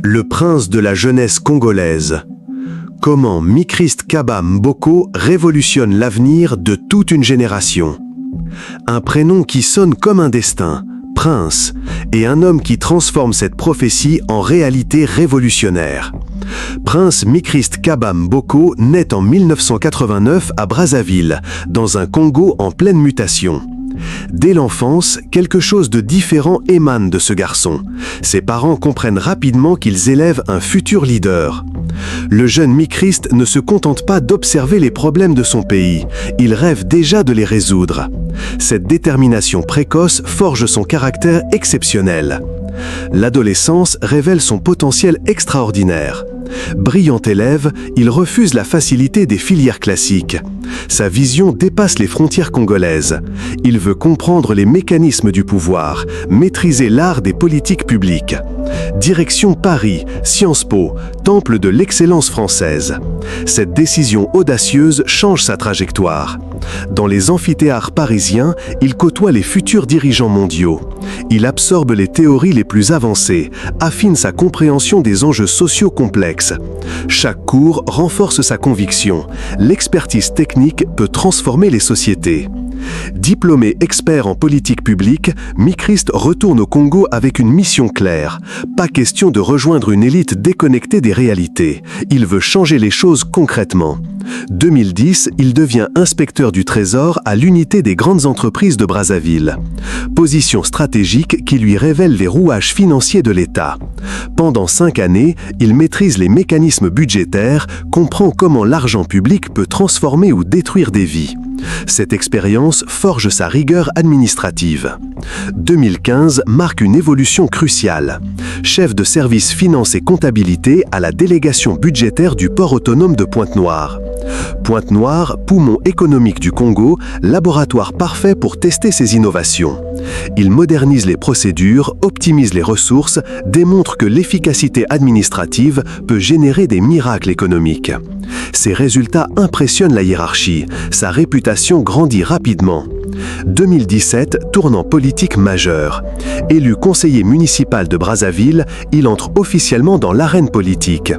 Le prince de la jeunesse congolaise. Comment Michrist Kaba Mboko révolutionne l'avenir de toute une génération. Un prénom qui sonne comme un destin, prince, et un homme qui transforme cette prophétie en réalité révolutionnaire. Prince Michrist Kaba Mboko naît en 1989 à Brazzaville, dans un Congo en pleine mutation. Dès l'enfance, quelque chose de différent émane de ce garçon. Ses parents comprennent rapidement qu'ils élèvent un futur leader. Le jeune Michrist ne se contente pas d'observer les problèmes de son pays, il rêve déjà de les résoudre. Cette détermination précoce forge son caractère exceptionnel. L'adolescence révèle son potentiel extraordinaire. Brillant élève, il refuse la facilité des filières classiques. Sa vision dépasse les frontières congolaises. Il veut comprendre les mécanismes du pouvoir, maîtriser l'art des politiques publiques. Direction Paris, Sciences Po, temple de l'excellence française. Cette décision audacieuse change sa trajectoire. Dans les amphithéâtres parisiens, il côtoie les futurs dirigeants mondiaux. Il absorbe les théories les plus avancées, affine sa compréhension des enjeux sociaux complexes. Chaque cours renforce sa conviction. L'expertise technique peut transformer les sociétés. Diplômé expert en politique publique, Michrist retourne au Congo avec une mission claire. Pas question de rejoindre une élite déconnectée des réalités. Il veut changer les choses concrètement. 2010, il devient inspecteur du Trésor à l'unité des grandes entreprises de Brazzaville. Position stratégique qui lui révèle les rouages financiers de l'État. Pendant 5 années, il maîtrise les mécanismes budgétaires, comprend comment l'argent public peut transformer ou détruire des vies. Cette expérience forge sa rigueur administrative. 2015 marque une évolution cruciale. Chef de service finance et comptabilité à la délégation budgétaire du port autonome de Pointe-Noire. Pointe-Noire, poumon économique du Congo, laboratoire parfait pour tester ses innovations. Il modernise les procédures, optimise les ressources, démontre que l'efficacité administrative peut générer des miracles économiques. Ses résultats impressionnent la hiérarchie, sa réputation grandit rapidement. 2017, tournant politique majeur. Élu conseiller municipal de Brazzaville, il entre officiellement dans l'arène politique.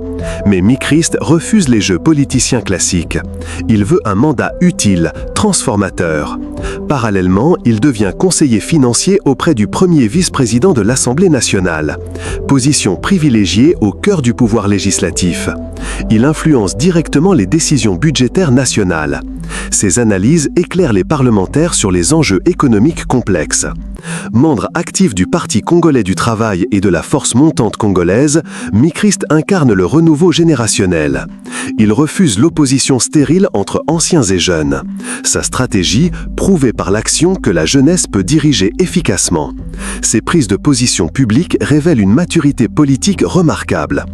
Mais Michrist refuse les jeux politiciens classiques. Il veut un mandat utile, transformateur. Parallèlement, il devient conseiller financier auprès du premier vice-président de l'Assemblée nationale. Position privilégiée au cœur du pouvoir législatif. Il influence directement les décisions budgétaires nationales. Ses analyses éclairent les parlementaires sur les enjeux économiques complexes. Membre actif du Parti congolais du travail et de la force montante congolaise, Michrist incarne le renouveau générationnel. Il refuse l'opposition stérile entre anciens et jeunes. Sa stratégie, prouvée par l'action que la jeunesse peut diriger efficacement. Ses prises de position publiques révèlent une maturité politique remarquable.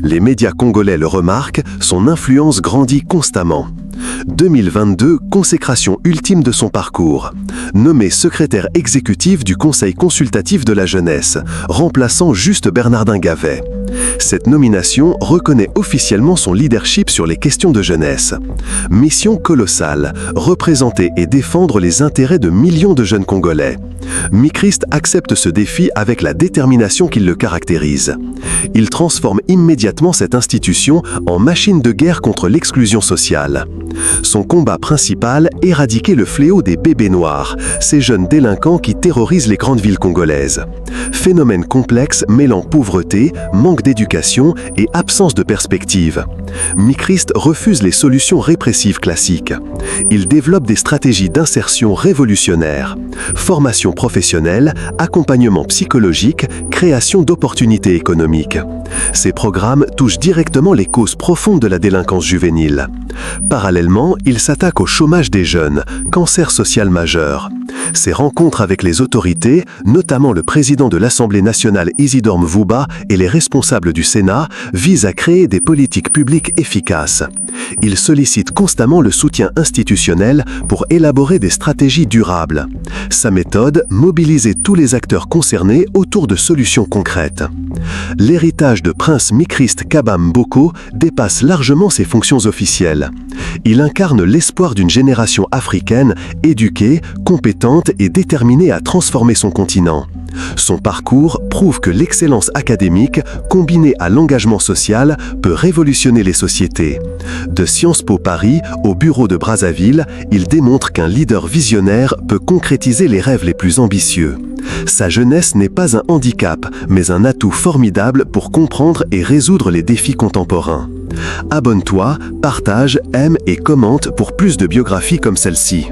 Les médias congolais le remarquent, son influence grandit constamment. 2022, consécration ultime de son parcours. Nommé secrétaire exécutif du Conseil consultatif de la jeunesse, remplaçant Juste Bernardin Gavet. Cette nomination reconnaît officiellement son leadership sur les questions de jeunesse. Mission colossale, représenter et défendre les intérêts de millions de jeunes Congolais. Michrist accepte ce défi avec la détermination qui le caractérise. Il transforme immédiatement cette institution en machine de guerre contre l'exclusion sociale. Son combat principal, éradiquer le fléau des bébés noirs, ces jeunes délinquants qui terrorisent les grandes villes congolaises. Phénomène complexe mêlant pauvreté, manque d'éducation et absence de perspective. Michrist refuse les solutions répressives classiques. Il développe des stratégies d'insertion révolutionnaires. Formation professionnelle, accompagnement psychologique, création d'opportunités économiques. Ces programmes touchent directement les causes profondes de la délinquance juvénile. Parallèlement, il s'attaque au chômage des jeunes, cancer social majeur. Ses rencontres avec les autorités, notamment le président de l'Assemblée nationale Isidore Mvouba et les responsables du Sénat, visent à créer des politiques publiques efficaces. Il sollicite constamment le soutien institutionnel pour élaborer des stratégies durables. Sa méthode, mobiliser tous les acteurs concernés autour de solutions concrètes. L'héritage de Prince Michrist Kaba Mboko dépasse largement ses fonctions officielles. Il incarne l'espoir d'une génération africaine éduquée, compétente compétente et déterminée à transformer son continent. Son parcours prouve que l'excellence académique, combinée à l'engagement social, peut révolutionner les sociétés. De Sciences Po Paris au bureau de Brazzaville, il démontre qu'un leader visionnaire peut concrétiser les rêves les plus ambitieux. Sa jeunesse n'est pas un handicap, mais un atout formidable pour comprendre et résoudre les défis contemporains. Abonne-toi, partage, aime et commente pour plus de biographies comme celle-ci.